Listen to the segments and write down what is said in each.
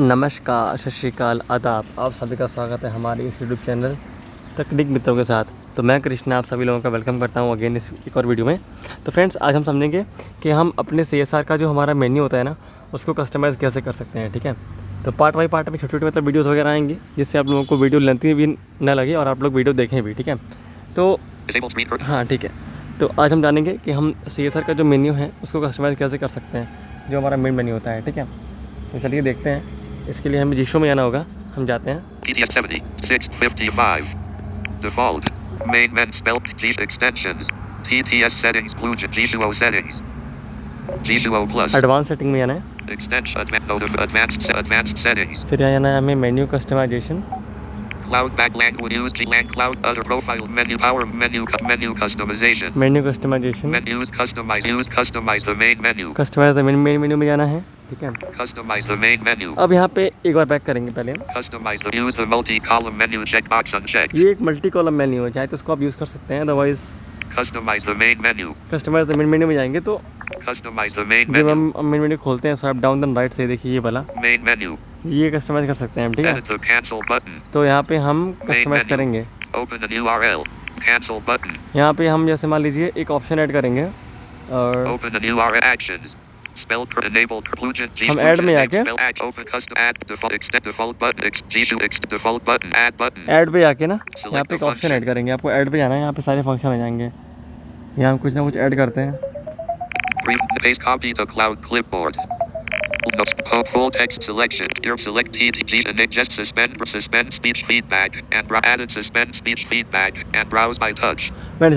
नमस्कार, सत श्री अकाल, आदाब। आप सभी का स्वागत है हमारे इस यूट्यूब चैनल तकनीक मित्रों के साथ। तो मैं कृष्णा आप सभी लोगों का वेलकम करता हूं अगेन इस एक और वीडियो में। तो फ्रेंड्स, आज हम समझेंगे कि हम अपने CSR का जो हमारा मेन्यू होता है ना, उसको कस्टमाइज़ कैसे कर सकते हैं। ठीक है, तो पार्ट बाई पार्ट में छोटे-छोटे मतलब वीडियोज़ वगैरह आएंगे, जिससे आप लोगों को वीडियो लेंथी भी ना लगे और आप लोग वीडियो देखें भी। ठीक है, तो हाँ ठीक है। तो आज हम जानेंगे कि हम CSR का जो मेन्यू है उसको कस्टमाइज़ कैसे कर सकते हैं, जो हमारा मेन मेन्यू होता है। ठीक है, तो चलिए देखते हैं। इसके लिए हमें Jieshuo में आना होगा। हम जाते हैं। TTS 7655 default main men spelled G extensions TTS settings blue Jieshuo settings Jieshuo plus advance setting में आना है। extension advanced settings फिर यहाँ आना है हमें menu customization. cloud back language used GLAN cloud other profile menu power menu customization menu customization menus customize the main menu customize main menu में जाना है। ठीक है, customize the main menu अब यहाँ पे एक बार बैक करेंगे पहले। customize the use the multi column menu checkbox unchecked ये एक मल्टी कॉलम मेन्यू है, चाहे तो इसको आप यूज़ कर सकते हैं, otherwise customize the main menu customize main menu में जाएंगे तो customize the main जब menu हम मेन मेन्यू खोलते हैं स्वाइप डाउन द राइट से, देखिए ये वाला, main menu ये कस्टमाइज कर सकते हैं हम। ठीक है, edit the cancel button तो यहाँ पे हम कस्टमाइज menu। करेंगे। open an URL cancel button यहाँ पे हम जैसे मान लीजिए एक ऑप्शन ऐड करेंगे और open an URL actions spelled for enabled plugin हम ऐड में आके open custom add default extend default button Jieshuo default button add button add पे आके ना यहाँ पे एक ऑप्शन ऐड करेंगे। आपको ऐड पे जाना है, यहाँ पे सारे फंक्शन आ जाएंगे। यहाँ हम कुछ ना कुछ ऐड करते हैं। paste copy to cloud clipboard full text selection here select TTG and just suspend speech feedback and added suspend speech feedback and browse by touch मैंने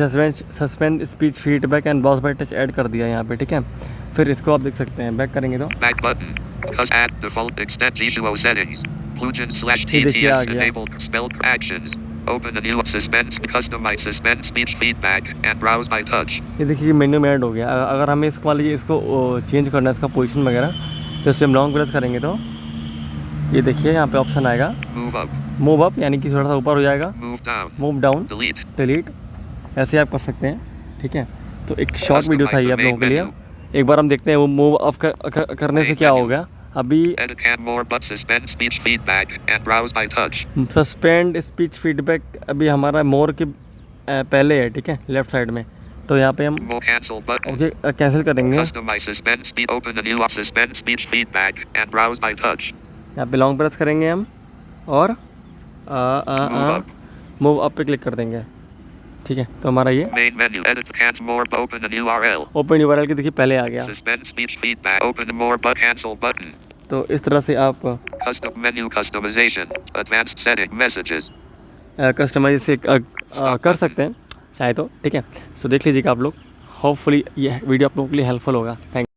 suspend speech feedback and browse by touch add कर दिया यहाँ पे। ठीक है, फिर इसको आप देख सकते हैं, बैक करेंगे तो back button add default extend Jieshuo settings plugin ये देखिए आ TTS गया। enabled spelled actions open a new customize suspend speech feedback and browse by touch ये देखिए मेन्यू में ऐड हो गया। अगर हमें इसको मान लीजिए इसको चेंज करना है, इसका पोजीशन वगैरह, तो इस पर हम लॉन्ग प्रेस करेंगे तो ये देखिए यहाँ पे ऑप्शन आएगा मूव अप, यानी कि थोड़ा सा ऊपर हो जाएगा, मूव डाउन, डिलीट, ऐसे आप कर सकते हैं। ठीक है, तो एक शॉर्ट वीडियो था ये आप लोगों के लिए। एक बार हम देखते हैं वो मूव अप करने से क्या होगा। अभी सस्पेंड स्पीच फीडबैक अभी हमारा मोर के पहले है। ठीक है, लेफ्ट साइड में, तो यहाँ पे हम ओके कैंसिल करेंगे। यहाँ पे लॉन्ग प्रेस करेंगे हम और मूव अप पे क्लिक कर देंगे। ठीक है, तो हमारा ये ओपन URL के देखिए पहले आ गया। तो इस तरह से आप कस्टमाइज से कर सकते हैं चाहे तो। ठीक है, सो देख लीजिएगा आप लोग। होपफुली ये वीडियो आप लोगों के लिए हेल्पफुल होगा। थैंक